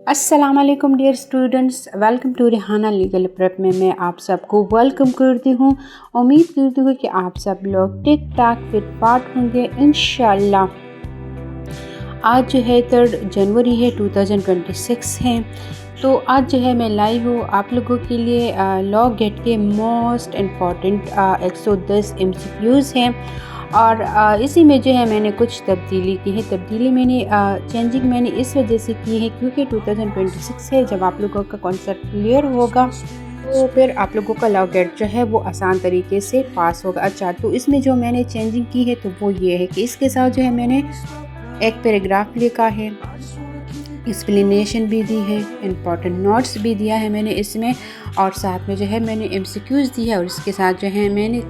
अस्सलाम वालेकुम dear students, welcome to Rihana legal prep में मैं आप सबको वेलकम करती हूँ। उम्मीद करती हूँ कि आप सब लोग टिक टाक फिट फाट होंगे इंशाल्लाह। आज जो है 3 जनवरी है, 2026 है। तो आज जो है मैं लाई हूँ आप लोगों के लिए लॉ गेट के मोस्ट इम्पॉर्टेंट 110 MCQs हैं और इसी में जो है मैंने कुछ तब्दीली की है। तब्दीली मैंने चेंजिंग मैंने इस वजह से की है क्योंकि 2026 है, जब आप लोगों का कॉन्सेप्ट क्लियर होगा तो फिर आप लोगों का लॉ गेट जो है वो आसान तरीके से पास होगा। अच्छा, तो इसमें जो मैंने चेंजिंग की है तो वो ये है कि इसके साथ जो है मैंने एक पैराग्राफ लिखा है, एक्सप्लेनेशन भी दी है, इम्पॉर्टेंट नोट्स भी दिया है मैंने इसमें, और साथ में जो है मैंने MCQs दी है और इसके साथ जो है मैंने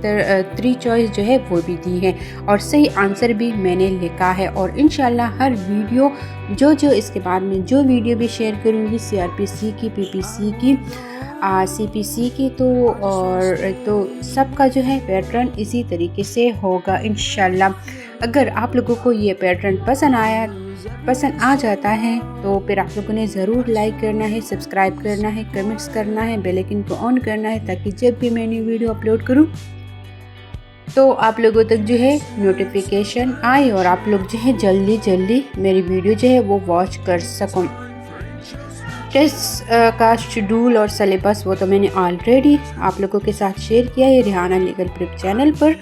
3 चॉइस जो है वो भी दी है और सही आंसर भी मैंने लिखा है। और इंशाल्लाह हर वीडियो जो इसके बाद में जो वीडियो भी शेयर करूँगी CRPC की, PPC की, CPC की, तो सबका जो है पैटर्न इसी तरीके से होगा इंशाल्लाह। अगर आप लोगों को ये पैटर्न पसंद आ जाता है तो फिर आप लोगों ने ज़रूर लाइक करना है, सब्सक्राइब करना है, कमेंट्स करना है, बेल आइकन को ऑन करना है ताकि जब भी मैं न्यू वीडियो अपलोड करूं तो आप लोगों तक जो है नोटिफिकेशन आए और आप लोग जो है जल्दी मेरी वीडियो जो है वो वॉच कर सकों। टेस्ट का शेड्यूल और सिलेबस वो तो मैंने ऑलरेडी आप लोगों के साथ शेयर किया है रिहाना लीगल प्रेप चैनल पर।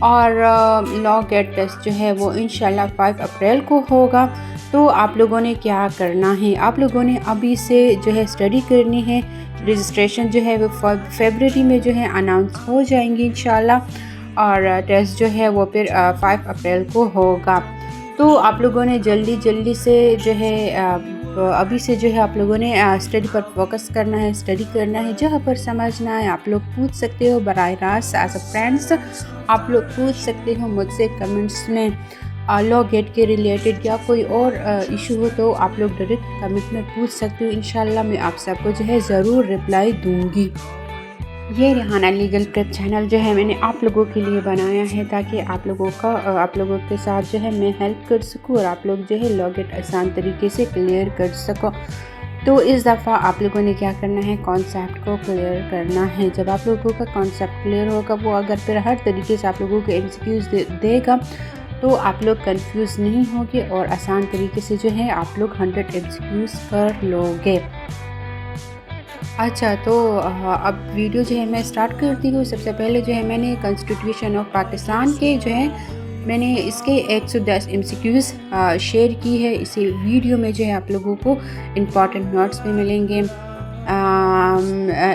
और लॉ गेट टेस्ट जो है वो इंशाल्लाह 5 अप्रैल को होगा। तो आप लोगों ने क्या करना है, आप लोगों ने अभी से जो है स्टडी करनी है। रजिस्ट्रेशन जो है वो फरवरी में जो है अनाउंस हो जाएंगी इंशाल्लाह और टेस्ट जो है वो फिर 5 अप्रैल को होगा। तो आप लोगों ने जल्दी से जो है अभी से जो है आप लोगों ने स्टडी पर फोकस करना है, स्टडी करना है। जहाँ पर समझना है आप लोग पूछ सकते हो बराह रास्त एज अ फ्रेंड्स, आप लोग पूछ सकते हो मुझसे कमेंट्स में लॉ गेट के रिलेटेड या कोई और इशू हो तो आप लोग डायरेक्ट कमेंट में पूछ सकते हो। इंशाल्लाह मैं आप सबको जो है ज़रूर रिप्लाई दूंगी। ये रिहाना लीगल प्रेप चैनल जो है मैंने आप लोगों के लिए बनाया है ताकि आप लोगों के साथ जो है मैं हेल्प कर सकूं और आप लोग जो है लॉ गेट आसान तरीके से क्लियर कर सको। तो इस दफ़ा आप लोगों ने क्या करना है, कॉन्सेप्ट को क्लियर करना है। जब आप लोगों का कॉन्सेप्ट क्लियर होगा वो अगर फिर हर तरीके से आप लोगों को MCQs देगा तो आप लोग कंफ्यूज नहीं होगे और आसान तरीके से जो है आप लोग 100 MCQs कर लोगे। अच्छा, तो अब वीडियो जो है मैं स्टार्ट करती हूँ। सबसे पहले जो है मैंने कॉन्स्टिट्यूशन ऑफ पाकिस्तान के जो है मैंने इसके 110 MCQs शेयर की है। इसी वीडियो में जो है आप लोगों को इम्पॉर्टेंट नोट्स भी मिलेंगे,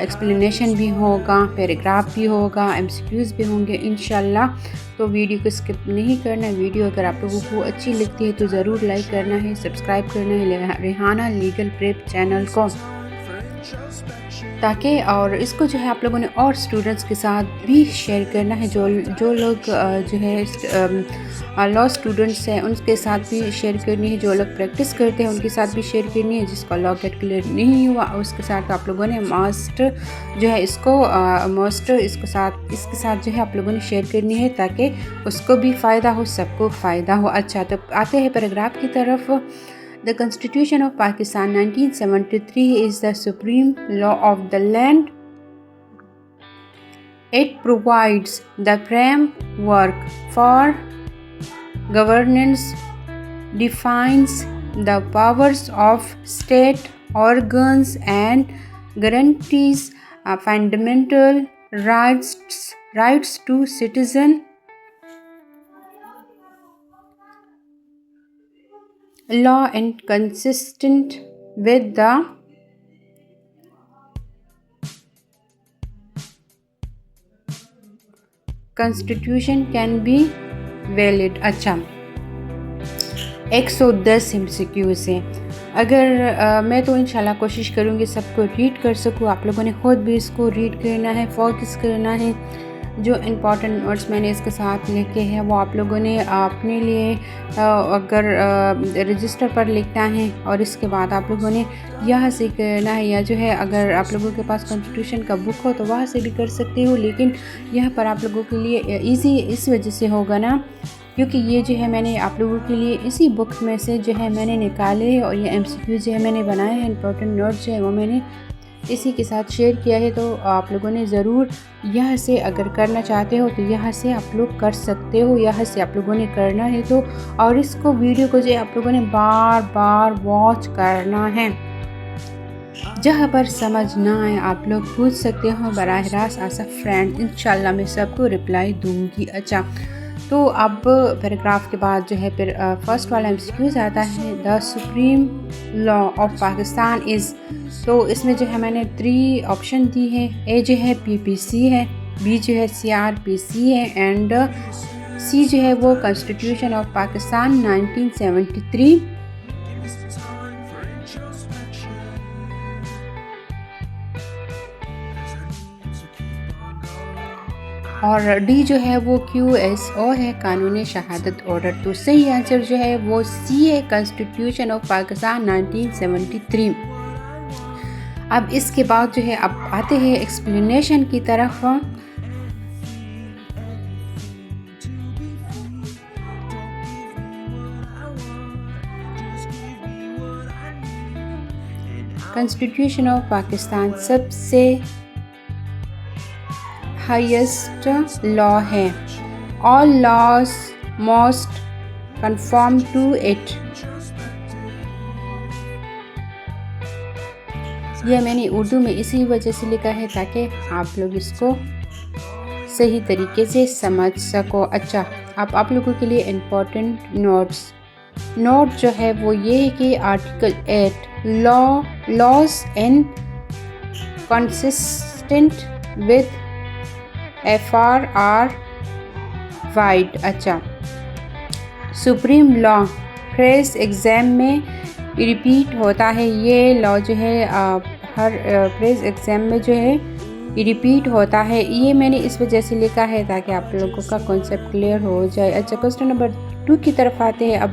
एक्सप्लेनेशन भी होगा, पैराग्राफ भी होगा, MCQs भी होंगे इंशाल्लाह। तो वीडियो को स्किप नहीं करना है। वीडियो अगर आप लोगों को अच्छी लगती है तो ज़रूर लाइक करना है, सब्सक्राइब करना है रिहाना लीगल प्रेप चैनल को, ताकि और इसको जो है आप लोगों ने और स्टूडेंट्स के साथ भी शेयर करना है। जो लोग जो है लॉ स्टूडेंट्स हैं उनके साथ भी शेयर करनी है, जो लोग प्रैक्टिस करते हैं उनके साथ भी शेयर करनी है। जिसका लॉ गेट क्लियर नहीं हुआ उसके साथ आप लोगों ने मस्ट जो है इसके साथ जो है आप लोगों ने शेयर करनी है ताकि उसको भी फ़ायदा हो, सबको फ़ायदा हो। अच्छा, तो आते हैं पैराग्राफ की तरफ। The Constitution of Pakistan 1973 is the supreme law of the land. It provides the framework for governance, defines the powers of state organs, and guarantees fundamental rights to citizens. Law and consistent with the Constitution can be valid। अच्छा, 110 MCQ से अगर मैं तो इंशाल्लाह कोशिश करूँगी सबको read कर सकूँ। आप लोगों ने ख़ुद भी इसको रीड करना है, फोकस करना है। जो इम्पॉर्टेंट नोट्स मैंने इसके साथ लिखे हैं वो आप लोगों ने अपने लिए अगर रजिस्टर पर लिखना है और इसके बाद आप लोगों ने यहाँ से करना है, या जो है अगर आप लोगों के पास कॉन्स्टिट्यूशन का बुक हो तो वहाँ से भी कर सकते हो। लेकिन यहाँ पर आप लोगों के लिए ईजी इस वजह से होगा ना क्योंकि ये जो है मैंने आप लोगों के लिए इसी बुक में से जो है मैंने निकाले है, और ये MCQ जो है मैंने बनाए हैं, इंपॉर्टेंट नोट जो है वो मैंने इसी के साथ शेयर किया है। तो आप लोगों ने ज़रूर यहाँ से अगर करना चाहते हो तो यहाँ से आप लोग कर सकते हो, यहाँ से आप लोगों ने करना है तो। और इसको वीडियो को जो है आप लोगों ने बार बार वॉच करना है। जहाँ पर समझ ना आए आप लोग पूछ सकते हो बराह रास्त एज अ फ्रेंड, इंशाल्लाह मैं सबको रिप्लाई दूँगी। अच्छा, तो अब पैराग्राफ के बाद जो है फिर फर्स्ट वाला MCQ आता है, the supreme law of Pakistan is. तो इसमें जो है मैंने 3 ऑप्शन दी है। ए जो है PPC है, बी जो है CRPC है, एंड सी जो है वो कॉन्स्टिट्यूशन ऑफ पाकिस्तान 1973। और डी जो है वो QSO है, कानूनी शहादत ऑर्डर। तो सही आंसर जो है वो सी है, कॉन्स्टिट्यूशन ऑफ पाकिस्तान 1973। अब इसके बाद जो है अब आते हैं एक्सप्लेनेशन की तरफ। कॉन्स्टिट्यूशन ऑफ पाकिस्तान सबसे हाईएस्ट लॉ है। All laws must confirm to it. यह मैंने उर्दू में इसी वजह से लिखा है ताकि आप लोग इसको सही तरीके से समझ सको। अच्छा, अब आप लोगों के लिए इम्पोर्टेंट नोट जो है वो ये है कि article 8 laws and consistent with FR are void. अच्छा, सुप्रीम लॉ प्रेस एग्ज़ाम में रिपीट होता है। ये लॉ जो है हर प्रेस एग्ज़ाम में जो है रिपीट होता है। ये मैंने इस वजह से लिखा है ताकि आप लोगों का कॉन्सेप्ट क्लियर हो जाए। अच्छा, क्वेश्चन नंबर 2 की तरफ आते हैं। अब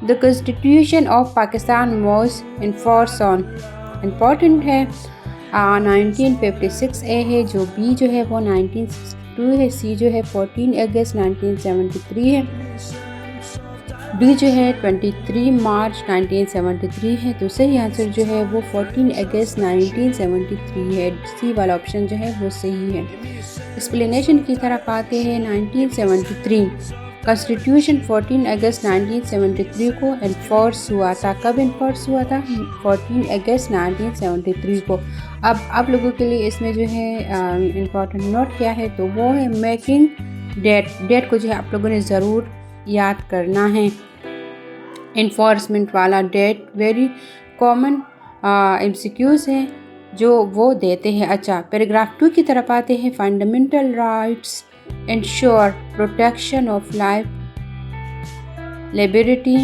the constitution of Pakistan was enforce on, important है 1956। ए है, जो बी जो है वो 1962 है, सी जो है 14 अगस्त 1973 है, डी जो है 23 मार्च 1973 है। तो सही आंसर जो है वो 14 अगस्त 1973 है। सी वाला ऑप्शन जो है वो सही है। एक्सप्लेनेशन की तरफ आते हैं। 1973 कॉन्स्टिट्यूशन 14 अगस्त 1973 को इन्फोर्स हुआ था। कब इन्फोर्स हुआ था? 14 अगस्त 1973 को। अब आप लोगों के लिए इसमें जो है इम्पॉर्टेंट नोट क्या है, तो वो है मेकिंग डेट को जो है आप लोगों ने ज़रूर याद करना है। इन्फोर्समेंट वाला डेट वेरी कॉमन MCQs है जो वो देते हैं। अच्छा, पैराग्राफ 2 की तरफ आते हैं। Fundamental rights ensure protection of life, liberty,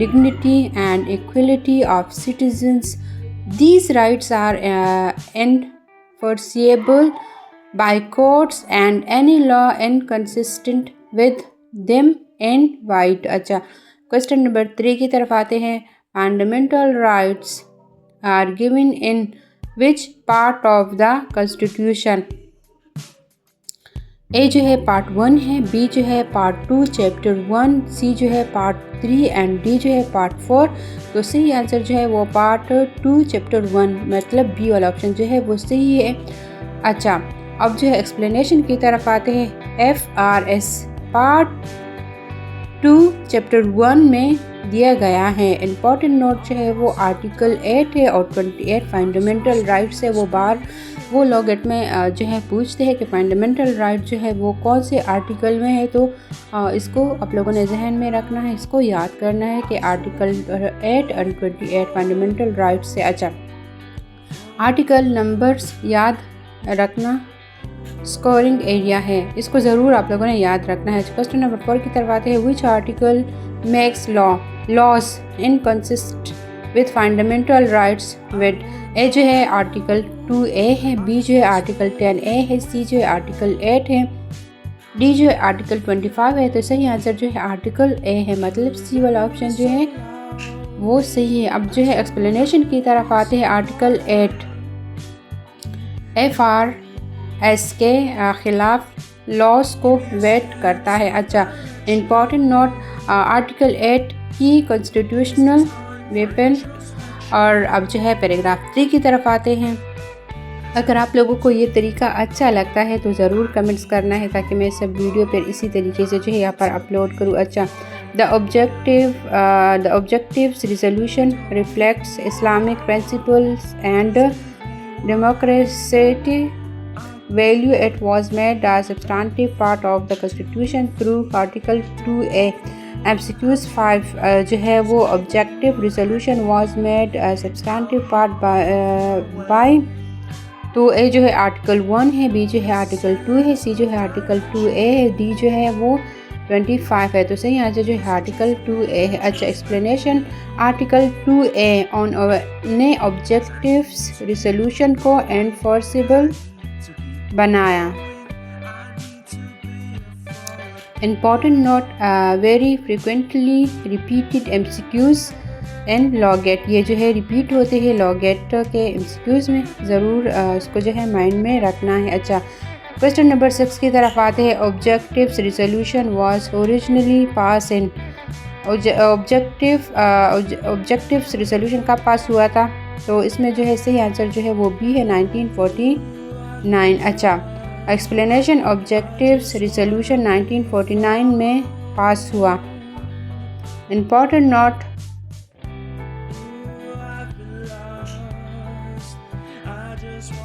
dignity and equality of citizens. These rights are enforceable by courts and any law inconsistent with them and void. अच्छा, क्वेश्चन नंबर 3 की तरफ आते हैं। Fundamental rights are given in which part of the constitution? ए जो है part 1 है, B जो है पार्ट 2 चैप्टर 1, सी जो है पार्ट 3 एंड डी जो है पार्ट 4। तो सही आंसर जो है वो पार्ट 2 चैप्टर 1 मतलब बी वाला ऑप्शन जो है वो सही है। अच्छा, अब जो है एक्सप्लेनेशन की तरफ आते हैं। FRS पार्ट 2 चैप्टर 1 में दिया गया है। इम्पॉर्टेंट नोट जो है वो आर्टिकल 8 है और 28 फंडामेंटल राइट्स है। वो लोग में जो है पूछते हैं कि फंडामेंटल राइट जो है वो कौन से आर्टिकल में है, तो इसको आप लोगों ने जहन में रखना है, इसको याद करना है कि आर्टिकल 8 और 28 फंडामेंटल राइट से। अच्छा, आर्टिकल नंबर्स याद रखना स्कोरिंग एरिया है, इसको ज़रूर आप लोगों ने याद रखना है। क्वेश्चन नंबर 4 की तरफ आते हैं। Which article makes laws inconsistent with fundamental rights with. A जो है आर्टिकल 2A है, बी जो है आर्टिकल 10A है, सी जो है आर्टिकल 8 है, डी जो है आर्टिकल 25 है। तो सही आंसर जो है आर्टिकल A है, मतलब सी वाला ऑप्शन जो है वो सही है। अब जो है एक्सप्लेनेशन की तरफ आते हैं। आर्टिकल 8 FRS के खिलाफ लॉस को वेट करता है। अच्छा, इम्पॉर्टेंट नोट, आर्टिकल 8 की कॉन्स्टिट्यूशनल वेपन। और अब जो है पैराग्राफ 3 की तरफ आते हैं। अगर आप लोगों को ये तरीका अच्छा लगता है तो ज़रूर कमेंट्स करना है ताकि मैं सब वीडियो पर इसी तरीके से जो है यहाँ पर अपलोड करूँ। अच्छा, the objectives resolution reflects Islamic principles and democratic value. It was made a substantive part of the constitution through article 2A. MCQs 5 जो है वो objective resolution was made a substantive part by तो ए जो है article 1 है, B जो है article 2 है, सी जो है आर्टिकल 2A है, डी जो है वो 25 है। तो सही आंसर जो है आर्टिकल 2A है। अच्छा, एक्सप्लेनेशन, आर्टिकल 2A ने ऑब्जेक्टिव्स रिजोल्यूशन को एनफोर्सेबल बनाया। Important note, very frequently repeated MCQs and लॉगेट, ये जो है रिपीट होते हैं लॉगेट के MCQs में, ज़रूर इसको जो है माइंड में रखना है। अच्छा, क्वेश्चन नंबर 6 की तरफ आते हैं। Objectives resolution was originally pass in, objectives resolution कब पास हुआ था? तो इसमें जो है सही आंसर जो है वो बी है, 1949। अच्छा, एक्सप्लेनेशन, ऑब्जेक्टिव्स रिजोल्यूशन 1949 में पास हुआ। इम्पॉर्टेंट नोट,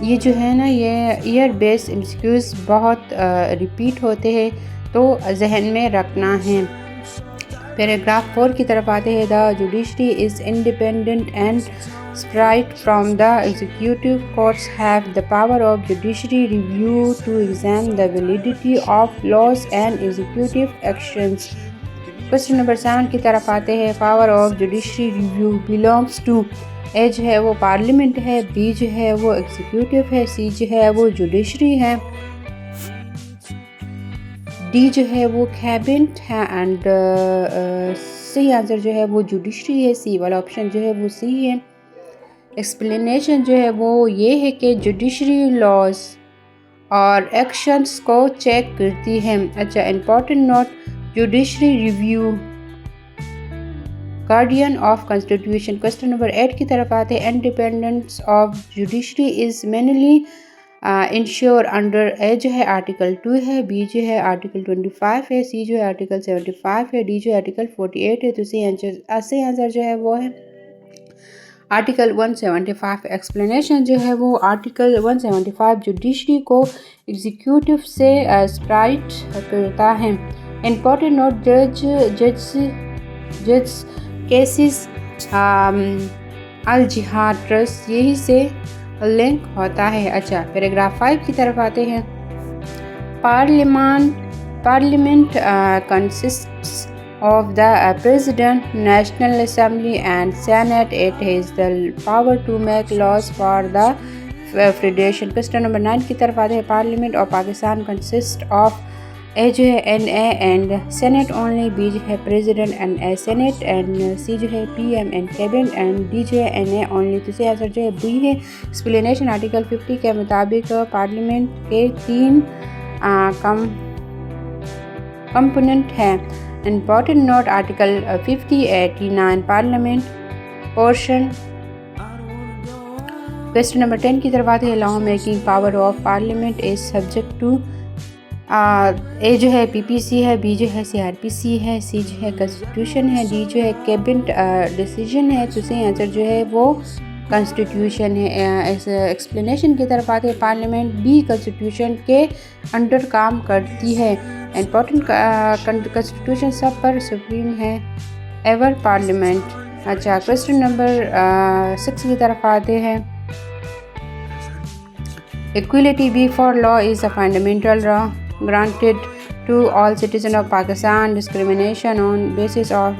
ये जो है ना ये ईयर बेस्ड MCQs बहुत रिपीट होते हैं तो जहन में रखना है। पैराग्राफ 4 की तरफ आते हैं। The judiciary is independent and separate from the executive. Courts have the power of judiciary review to examine the validity of laws and executive actions. Question number 7 की तरफ आते हैं। Power of judiciary review belongs to, A जो है वो parliament है, B जो है वो एग्जीक्यूटिव है, सी जो है वो जुडिशरी है, डी जो है वो कैबिनेट है एंड सही आंसर जो है वो जुडिशरी है। सी वाला ऑप्शन जो है वो सी है। एक्सप्लेनेशन जो है वो ये है कि जुडिशरी लॉज और एक्शंस को चेक करती है। अच्छा, important note, judiciary review guardian of constitution. Question number 8 की तरफ आते हैं। Independence of judiciary is mainly ensure under, A जो है आर्टिकल 2 है, बी जो है आर्टिकल 25 है, सी जो है आर्टिकल 75 है, डी जो है आर्टिकल 48 है। तो सही आंसर जो है वो है आर्टिकल 175। एक्सप्लेनेशन जो है वो आर्टिकल 175 जुडिशरी को एग्जीक्यूटिव से सेपरेट करता है। इम्पॉर्टेंट नोट, जज केसेस अल जिहाद ट्रस्ट यही से लिंक होता है। अच्छा, पैराग्राफ 5 की तरफ आते हैं। Parliament consists of the President, National Assembly and Senate. It has the power to make laws for the Federation. Question number 9 की तरफ आते हैं। Parliament of Pakistan consists of, A जो है NA and Senate only, B जो है President and a Senate, and C जो है PM and Cabinet, and D जो है NA only। तो सही आंसर जो है B है। Explanation, आर्टिकल 50 के मुताबिक पार्लियामेंट के 3 कंपोनेंट हैं। Important note, article 50-89 parliament portion. Question number 10 की तरफ आते हैं। Law making power of parliament is subject to, A जो है PPC है, बी जो है CRPC है, सी जो है कॉन्स्टिट्यूशन है, डी जो है कैबिनेट डिसीजन है। तो सही आंसर जो है वो कॉन्स्टिट्यूशन है। एक्सप्लेनेशन की तरफ आते हैं। पार्लियामेंट बी कॉन्स्टिट्यूशन के अंडर काम करती है। इम्पोर्टेंट कॉन्स्टिट्यूशन सब पर सुप्रीम है एवर पार्लियामेंट। अच्छा, क्वेश्चन नंबर 6 की तरफ आते हैं। Equality before law is a fundamental law granted to all citizens of Pakistan. Discrimination on basis of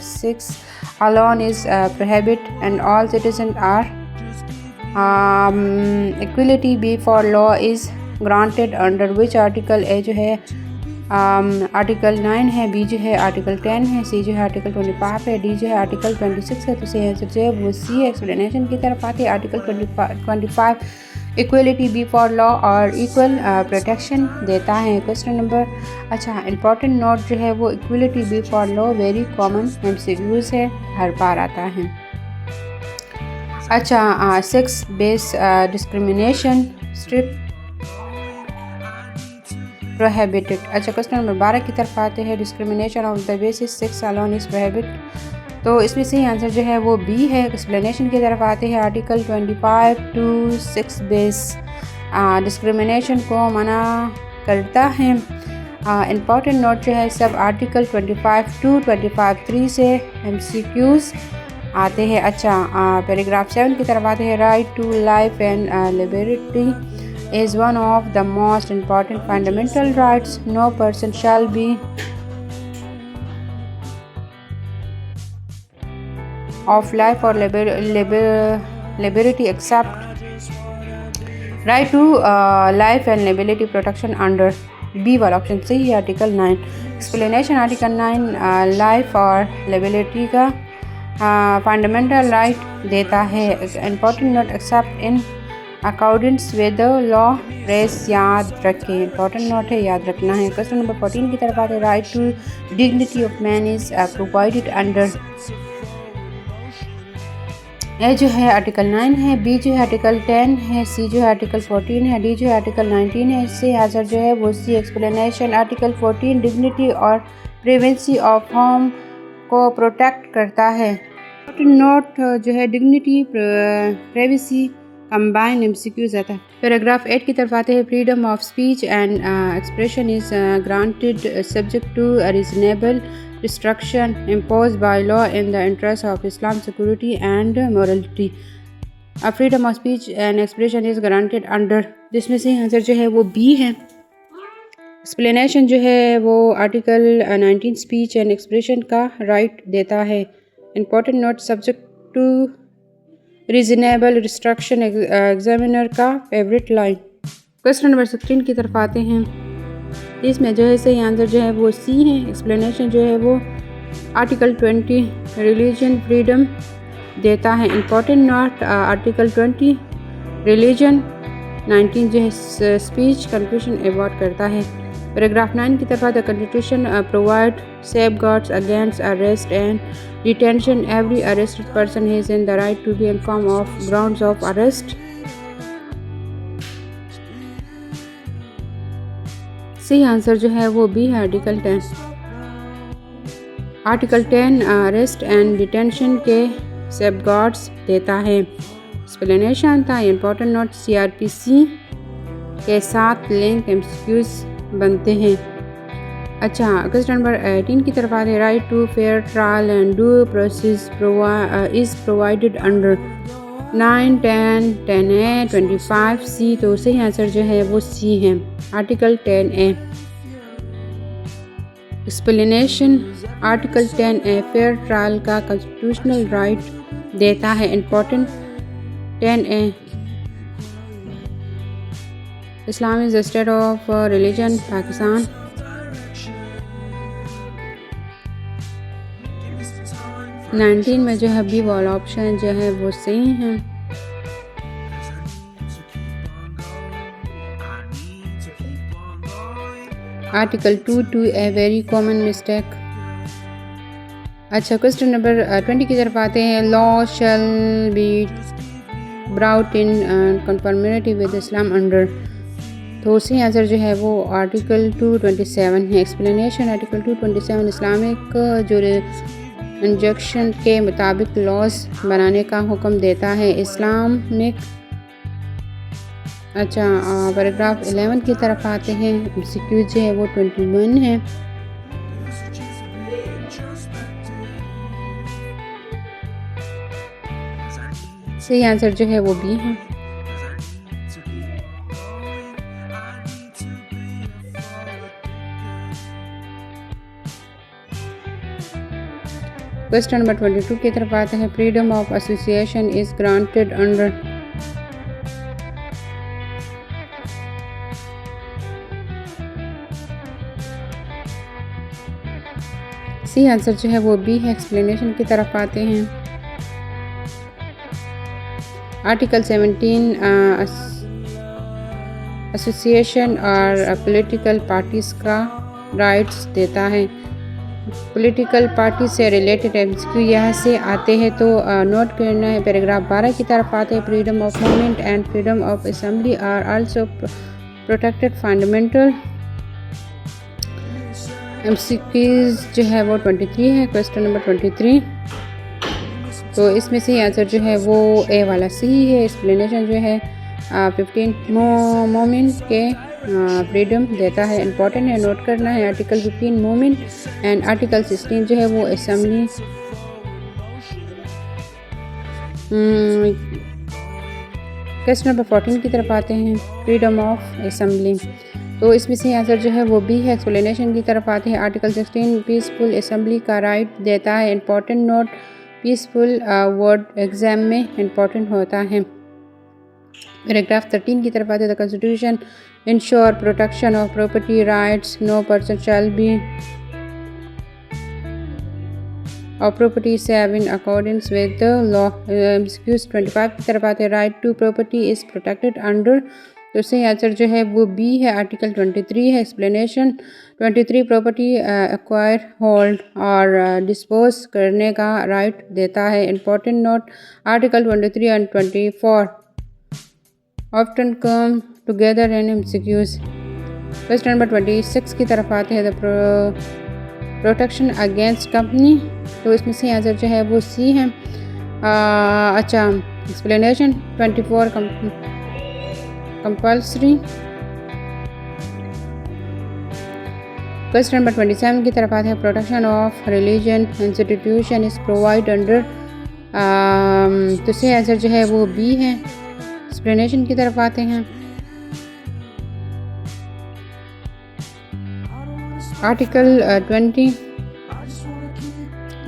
sex alone is prohibited, and all citizens are equality before law is granted under which article? A जो है article 9 है, B जो है article 10 है, सी जो है article 25 है, D जो है आर्टिकल 26 है। तो सही आंसर जो है वो सी है। एक्सप्लेनेशन की तरफ आती है। Article 25 equality before law और इक्वल प्रोटेक्शन देता है। क्वेश्चन नंबर अच्छा इंपॉर्टेंट नोट जो है वो equality before law very common MCQs है, हर बार आता है। अच्छा sex base discrimination strict prohibited. अच्छा क्वेश्चन नंबर 12 की तरफ आते हैं। Discrimination of the basis sex alone is prohibit, तो इसमें सही आंसर जो है वो बी है। एक्सप्लेनेशन की तरफ आते हैं। Article 25 two sex base discrimination को मना करता है। इंपॉर्टेंट नोट जो है सब आर्टिकल 25 टू 25(3) से एमसीक्यूज आते हैं। अच्छा पैराग्राफ 7 की तरफ आते हैं। Right to life and liberty is one of the most important fundamental rights. No person shall be of life or liberty except right to life and liberty protection under B वाला option सही है। Article 9 explanation. Article 9 life और liberty का fundamental right देता है। Important note except in accordance with law रेस याद रखें, इंपॉर्टेंट नोट है, याद रखना है। क्वेश्चन नंबर 14 की तरफ आते हैं। Right to dignity of man is provided under, A जो है आर्टिकल 9 है, बी जो है आर्टिकल 10 है, सी जो है आर्टिकल 14 है, डी जो है आर्टिकल 19 है। इससे आंसर जो है वो सी। एक्सप्लेनेशन। आर्टिकल 14 डिग्निटी और प्रिवेंसी ऑफ हार्म को प्रोटेक्ट करता है। नोट जो है डिग्निटी प्राइवेसी कंबाइन एमसीक्यूज आता है। पैराग्राफ 8 की तरफ आते हैं। Freedom of speech and expression is granted subject to reasonable restriction imposed by law in the interest of Islam security and morality. Freedom of speech and expression is granted under, जिसमें से answer जो है वो B है। Explanation जो है वो article 19 speech and expression का राइट देता है। Important note subject to reasonable restriction examiner का फेवरेट लाइन। क्वेश्चन नंबर 16 की तरफ आते हैं। इसमें जो है सही आंसर जो है वो सी है। एक्सप्लेनेशन जो है वो आर्टिकल 20 रिलीजन फ्रीडम देता है। इंपॉर्टेंट नोट आर्टिकल 20 रिलीजन, 19 जो है स्पीच कंक्लूशन अवॉर्ड करता है। पैराग्राफ 9 की तरफ the constitution provide safeguards against arrest and detention. Every arrested person has in the right to be informed of grounds of arrest. सही answer जो है वो बी है। Article 10 article 10 arrest and detention के सेफगार्ड्स देता है। एक्सप्लेनेशन था important note CrPC के साथ लिंक एमसीक्यूज बनते हैं। अच्छा क्वेश्चन नंबर 18 की तरफ आते हैं। Right to fair trial and due process is provided under 9, 10, 10A, 25C, तो सही आंसर जो है वो सी है। Article 10A। Explanation. Article 10A fair trial का कॉन्स्टिट्यूशनल राइट देता है। Important 10A Islam is the state of religion Pakistan. Nineteen में जो है बी वाला ऑप्शन जो है वो सही है। Article 2 two a very common mistake. अच्छा क्वेश्चन नंबर 20 की तरफ आते हैं। Law shall be brought in conformity with Islam under, तो सही आंसर जो है वो आर्टिकल 227 है। एक्सप्लेनेशन। आर्टिकल 227 इस्लामिक जो इंजेक्शन के मुताबिक लॉज बनाने का हुक्म देता है। इस्लामिक। अच्छा पैराग्राफ 11 की तरफ आते हैं। एमसीक्यू जो है वो 21 है। सही आंसर जो है वो बी है। क्वेश्चन नंबर 22 की तरफ आते हैं। Freedom of association is granted under, C answer जो है वो बी है। एक्सप्लेनेशन की तरफ आते हैं। आर्टिकल 17 एसोसिएशन और पॉलिटिकल पार्टीज़ का राइट्स देता है। पॉलिटिकल पार्टी से रिलेटेड एमसीक्यू यहाँ से आते हैं तो नोट करना है। पैराग्राफ 12 की तरफ आते हैं। Freedom of movement and freedom of assembly are also protected fundamental. MCQs जो है वो 23 है। क्वेश्चन नंबर 23, तो इसमें से आंसर जो है वो ए वाला सही है। एक्सप्लेनेशन जो है 15 मोमेंट के फ्रीडम देता है, इंपॉर्टेंट है, नोट करना है। आर्टिकल 15 मोमेंट एंड आर्टिकल 16 जो है वो असेंबली। क्वेश्चन नंबर 14 की तरफ आते हैं। फ्रीडम ऑफ असेंबली, तो इसमें से आंसर जो है वो बी है। एक्सप्लेनेशन की तरफ आते हैं। आर्टिकल 16 पीसफुल असेंबली का राइट देता है, important note. Peaceful word exam में इंपॉर्टेंट होता है। पैराग्राफ 13 की तरफ आते हैं। The constitution ensure protection of property rights, no person shall be और property save in accordance with the law. 25 की तरफ आते हैं। Right to property is protected under, तो सही आंसर जो है वो बी है। आर्टिकल 23 है। एक्सप्लेनेशन 23 प्रॉपर्टी एक्वायर, होल्ड और डिस्पोज करने का राइट देता है, important note. Article 23 and 24 often come together in MCQs. Question number 26 की तरफ आते हैं। द प्रोटेक्शन अगेंस्ट कंपनी, तो इसमें से आंसर जो है वो सी है। अच्छा, एक्सप्लेनेशन 24 कंपल्सरी। क्वेश्चन नंबर 27 की तरफ आते हैं। Protection of religion institution is provide under, तो सही आंसर जो है वो बी है। एक्सप्लेनेशन की तरफ आते हैं। Article 20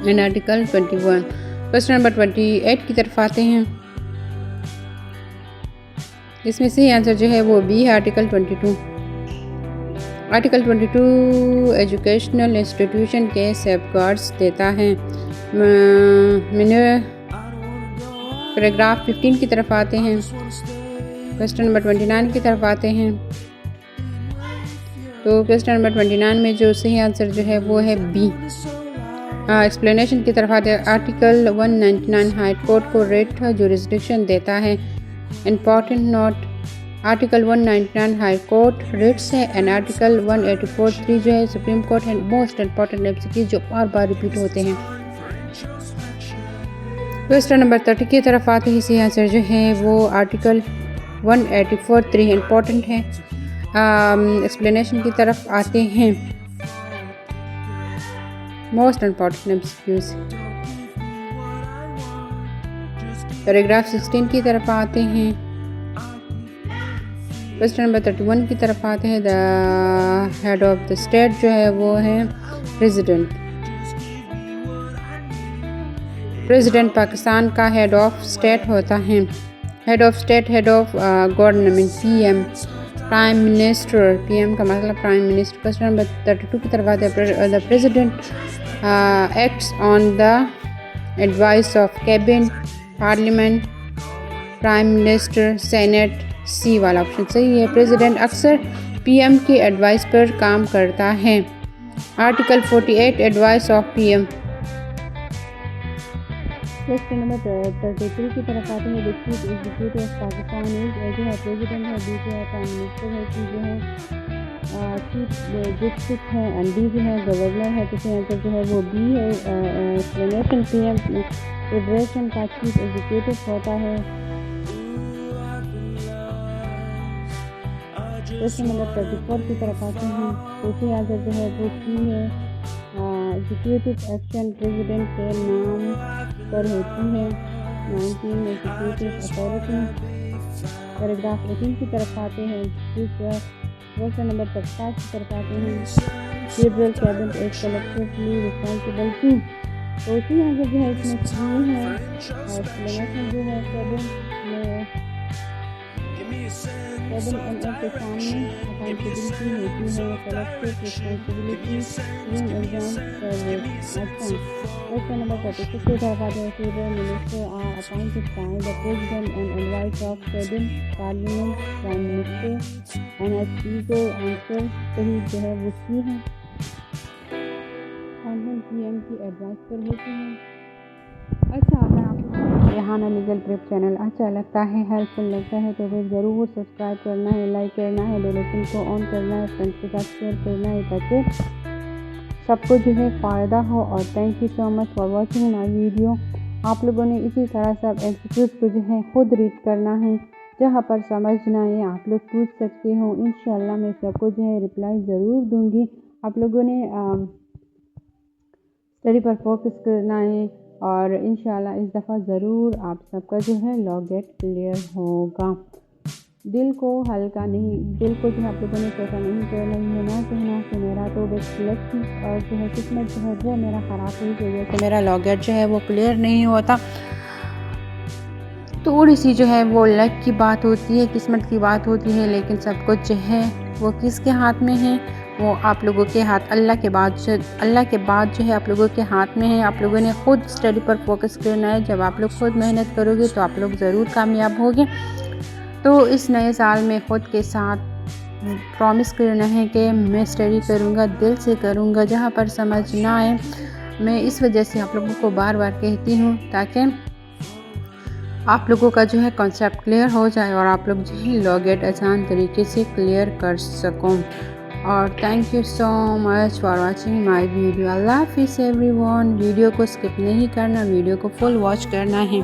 and article 21। Question number 28 की तरफ आते हैं। इसमें से आंसर जो है वो बी है। आर्टिकल 22। आर्टिकल 22 एजुकेशनल इंस्टीट्यूशन के सेफगार्ड्स देता है। पैराग्राफ 15 की तरफ आते हैं। क्वेश्चन नंबर 29 की तरफ आते हैं। तो क्वेश्चन नंबर 29 में जो सही आंसर जो है वो है बी। एक्सप्लेनेशन की तरफ आते हैं। आर्टिकल 199 हाई कोर्ट को रेट जुरिस्डिक्शन देता है, important note. Article 199 high court rates है एंड आर्टिकल 184(3) जो है सुप्रीम कोर्ट है। मोस्ट इंपॉर्टेंट एमसीक्यू जो बार बार रिपीट होते हैं। क्वेश्चन नंबर 30 की तरफ आते हैं। इसी आंसर जो है वो आर्टिकल 184(3) इंपॉर्टेंट है। एक्सप्लेनेशन की तरफ आते हैं। Most important MCQs. पैराग्राफ 16 की तरफ आते हैं। क्वेश्चन नंबर 31 की तरफ आते हैं। The head of the state जो है वो है प्रेसिडेंट। प्रेसिडेंट पाकिस्तान का हेड ऑफ स्टेट होता है। Head of state, head of government, PM, prime minister. PM का मतलब प्राइम मिनिस्टर। क्वेश्चन नंबर 32 की तरफ आते हैं। The president acts on the advice of cabinet, parliament, prime minister, senate. C वाला ऑप्शन सही है। प्रेसिडेंट अक्सर पीएम की एडवाइस पर काम करता है। Article 48 advice of PM. Question number 33 की तरफ आते हैं। चीफ एग्जीक्यूटिव ऑफ पाकिस्तान जो है प्रेसिडेंट है, डी जो है प्राइम मिनिस्टर है, सी जो है चीफ जस्टिस है, एंड डी जो है गवर्नर है। तो आंसर जो है वो बी है। एक्सप्लेनेशन पीएम फेडरेशन का चीफ एग्जीक्यूटिव होता है। क्वेश्चन नंबर 34 की तरफ आते हैं। तो आंसर जो है वो सी है। एग्जीक्यूटिव एक्शन प्रेसिडेंट के नाम पर होती है। 19 एग्जीक्यूटिव अथॉरिटी। पैराग्राफ 18 की तरफ आते हैं। क्वेश्चन नंबर 50 की तरफ आते हैं। Federal cabinet is collectively responsible to, तो उसी आंसर जो है इसमें सी है। और एक्सप्लेनेशन जो है कैबिनेट डबल एलओ के सामने अकाउंटेबिलिटी होती है, collective responsibility in exam service. अच्छा, क्वेश्चन नंबर 36 के तहत federal minister are appointed by the president and advice of president parliament prime minister and HP को आंसर सही जो है वो सी है। पीएम की एडवाइस पर होती है। अच्छा, अगर आपको रेहाना लीगल प्रेप चैनल अच्छा लगता है, हेल्पफुल लगता है तो फिर ज़रूर सब्सक्राइब करना है, लाइक करना है, बेल आइकन को ऑन करना है, फ्रेंड्स के साथ शेयर करना है ताकि सबको जो है फ़ायदा हो। और thank you so much for watching my video. आप लोगों ने इसी तरह सब एमसीक्यूज़ को जो है खुद रीड करना है, जहाँ पर समझ ना आए आप लोग पूछ सकते हो। इंशाल्लाह मैं सबको जो है रिप्लाई ज़रूर दूँगी। आप लोगों ने स्टडी पर फोकस करना है और इंशाल्लाह इस दफ़ा ज़रूर आप सबका जो है लॉ गेट क्लियर होगा। दिल को हल्का नहीं, दिल को जो आप लोगों ने सोचा नहीं करना है, ना कहना कि मेरा तो बेस्ट लक और जो है किस्मत जो है वो मेरा ख़राब हुई की वजह से मेरा लॉ गेट जो है वो क्लियर नहीं होता। थोड़ी सी जो है वो लक की बात होती है, किस्मत की बात होती है, लेकिन सब कुछ जो है वो किसके हाथ में है? वो आप लोगों के हाथ, अल्लाह के बाद जो है आप लोगों के हाथ में है। आप लोगों ने खुद स्टडी पर फोकस करना है। जब आप लोग खुद मेहनत करोगे तो आप लोग ज़रूर कामयाब होगे। तो इस नए साल में खुद के साथ प्रॉमिस करना है कि मैं स्टडी करूँगा, दिल से करूँगा, जहाँ पर समझ ना आए मैं इस वजह से आप लोगों को बार बार कहती हूँ ताकि आप लोगों का जो है कॉन्सेप्ट क्लियर हो जाए और आप लोग जो है लॉ गेट आसान तरीके से क्लियर कर सको। और thank you so much for watching my video. अल्लाह हाफिज़ एवरीवन। वीडियो को स्किप नहीं करना, वीडियो को फुल वॉच करना है।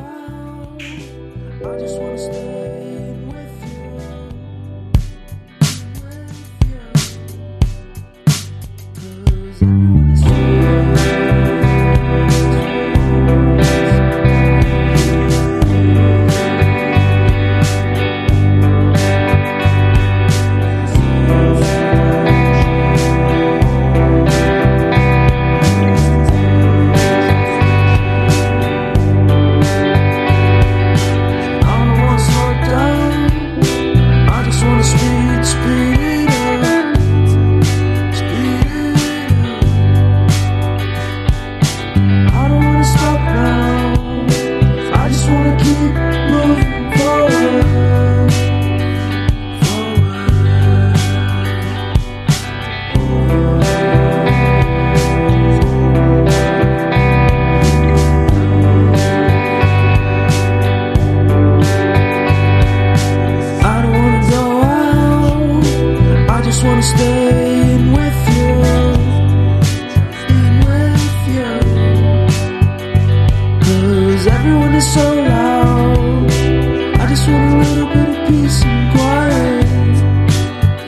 Everyone is so loud. I just want a little bit of peace and quiet.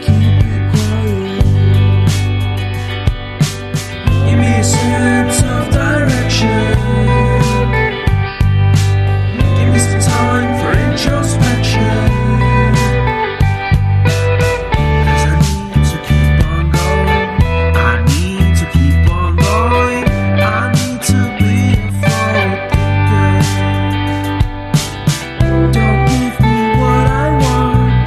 Keep it quiet. Give me a sense of direction. Give me some time for introspection. 'Cause I need to keep on going. I need to keep on going. I need to be a forward thinker. Don't give me what I want.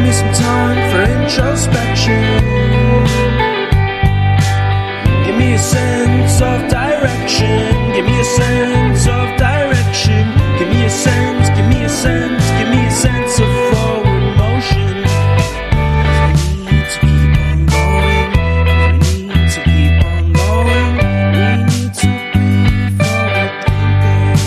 me some time for introspection. Give me a sense of direction. Give me a sense of direction. Give me a sense, give me a sense, give me a sense of forward motion. 'Cause we need to keep on going. We need to keep on going. We need to be forward thinkers.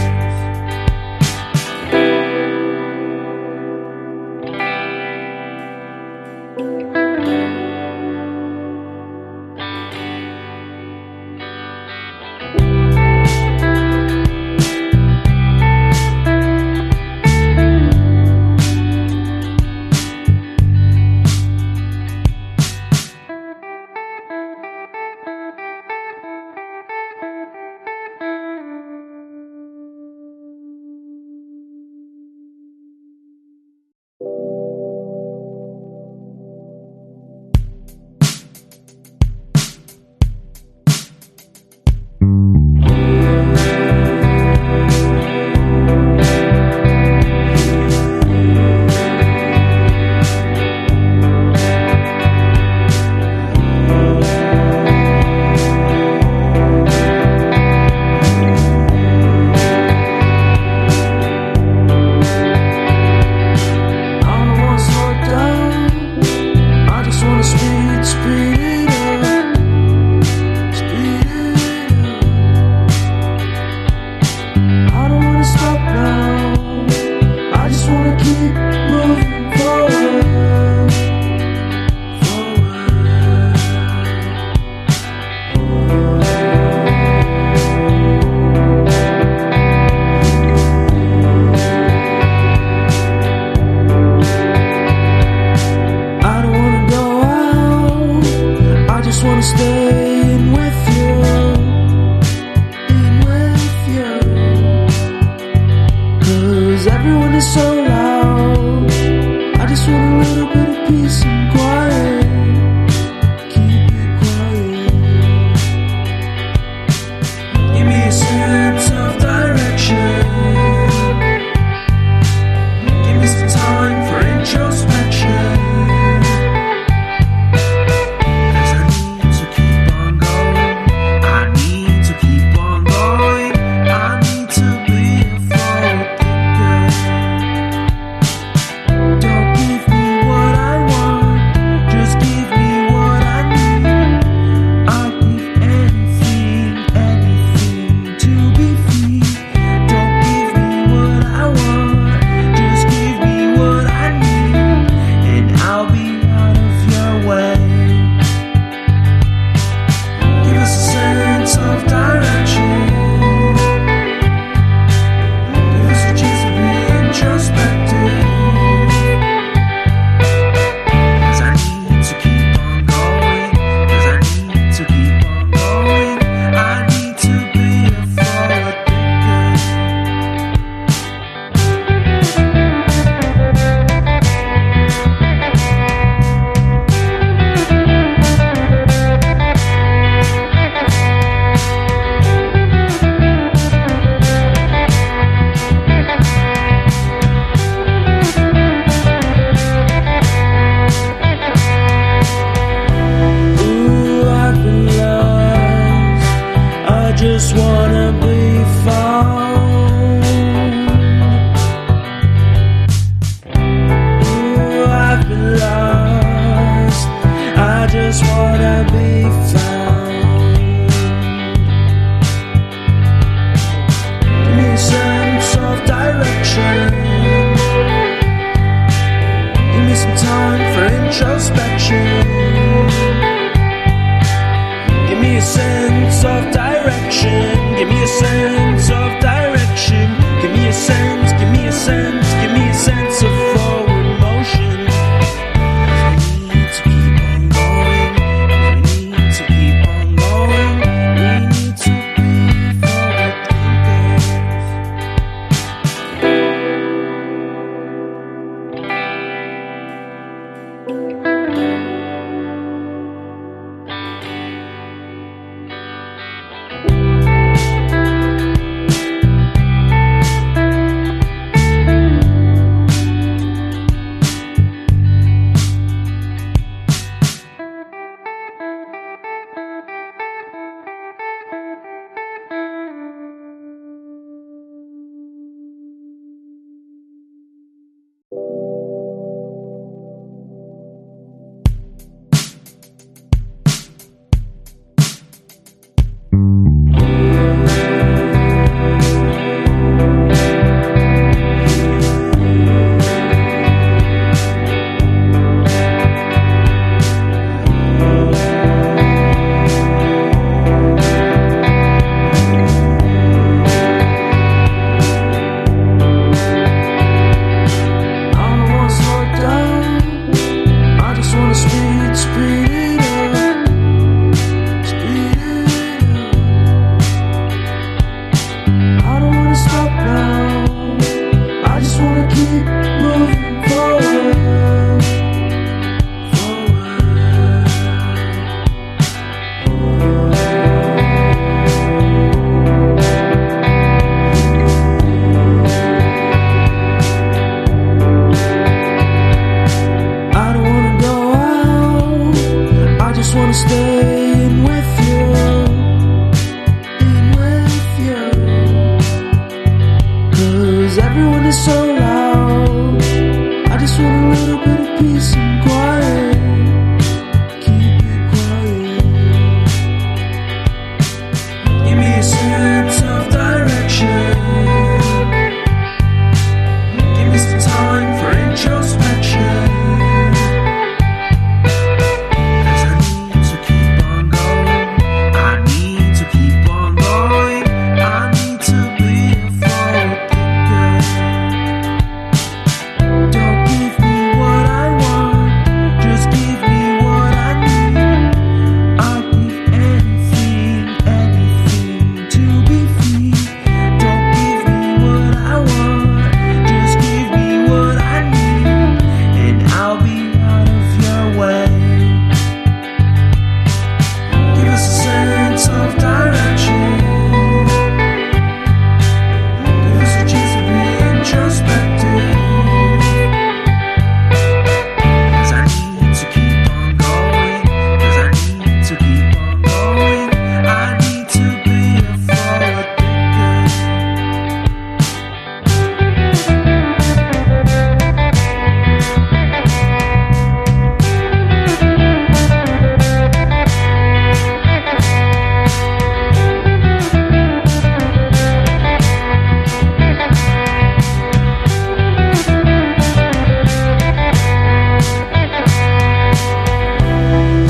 peace and quiet. Keep it quiet. Give me a sense of direction. Give me some time for introspection. 'Cause I need to keep on going. I need to keep on going. I need to be a forward thinker. Don't give me what I want, just give me what I need. I'll give anything, anything to be free. Don't give me what I want, just give me what I need, and I'll be out of your way. Give us a sense of direction. Give us a chance to be introspective. 'Cause I need to keep on going. 'Cause I need to keep on going. I need to be a forward thinker.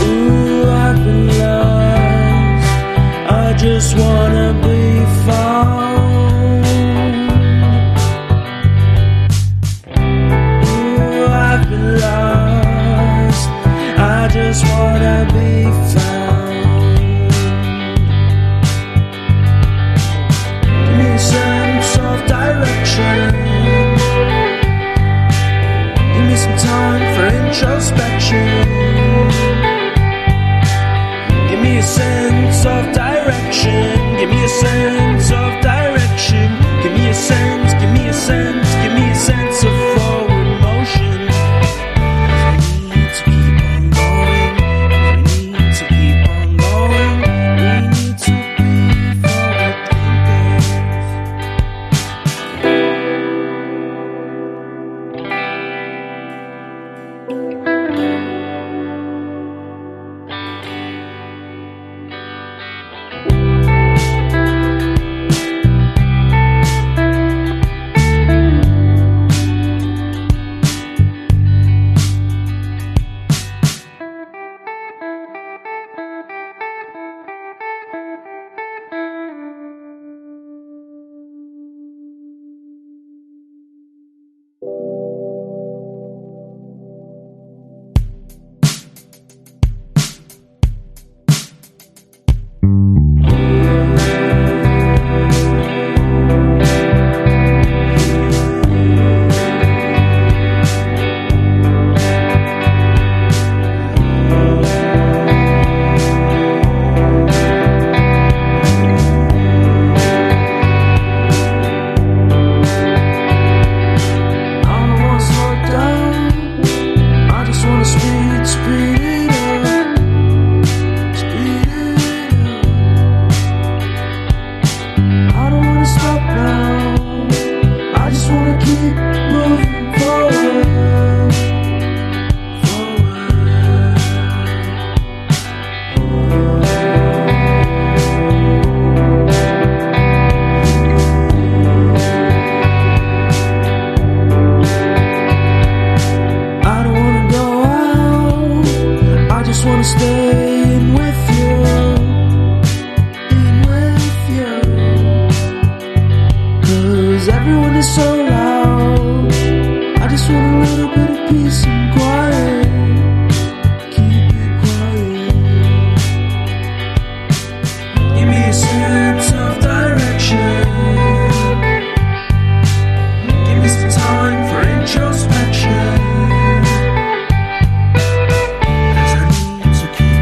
Ooh, I've been lost. I just wanna be found. Ooh, I've been lost. I just wanna be found. Give me a sense of direction. Give me some time for introspection. Give me a sense of direction. Give me a sense of direction. Give me a sense, give me a sense, give me a sense of forward motion. 'Cause we need to keep on going. We need to keep on going. We need to be forward thinkers. To keep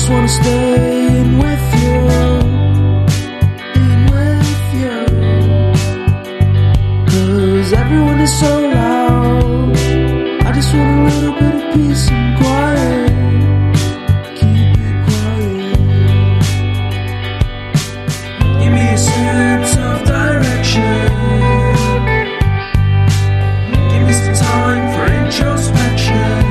just wanna stay in with you, in with you. 'Cause everyone is so loud. I just want a little bit of peace and quiet. Keep it quiet. Give me a sense of direction. Give me some time for introspection.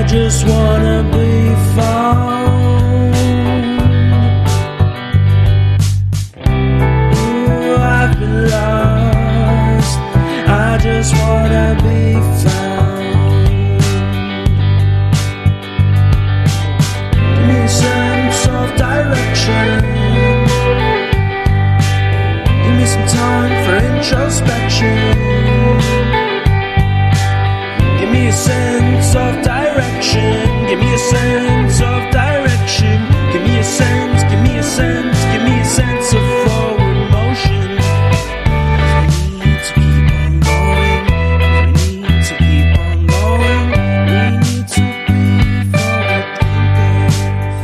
Just wanna be found. Ooh, I've been lost. I just wanna be found. Give me a sense of direction. Give me some time for introspection. Give me a sense of direction. Give me a sense of direction. Give me a sense, give me a sense, give me a sense of forward motion. 'Cause we need to keep on going. 'Cause we need to keep on going. We need to be forward thinkers.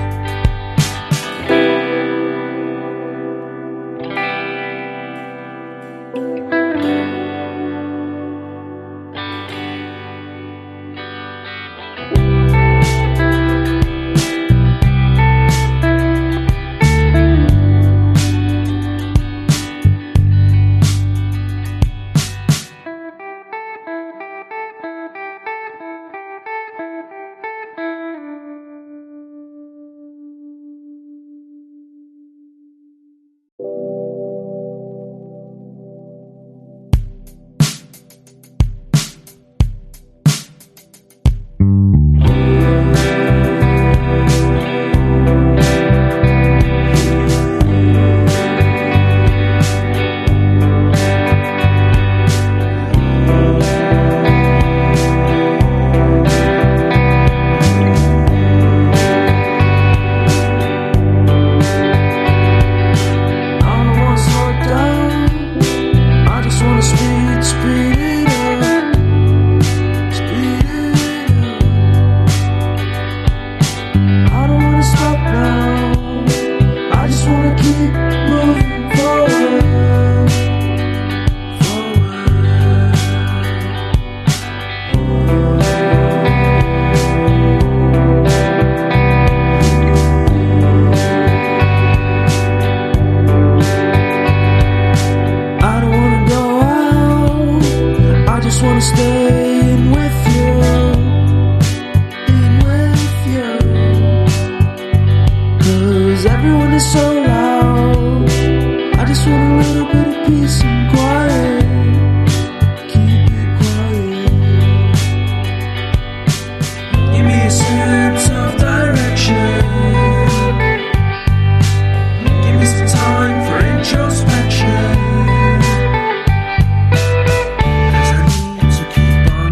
Keep on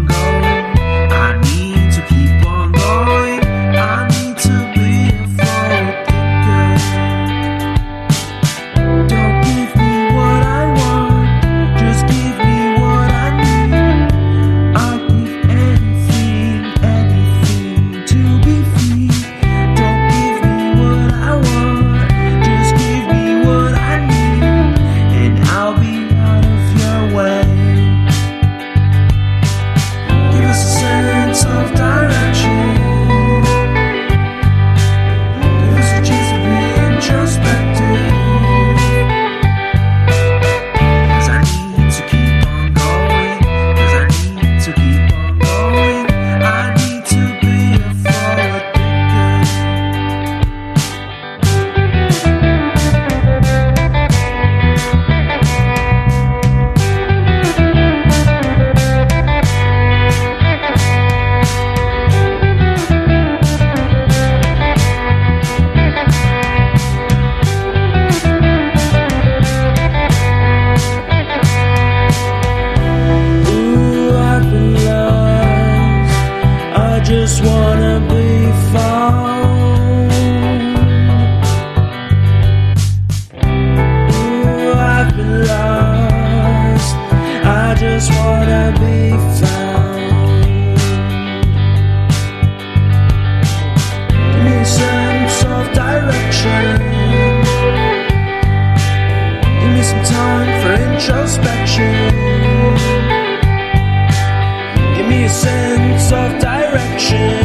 direction.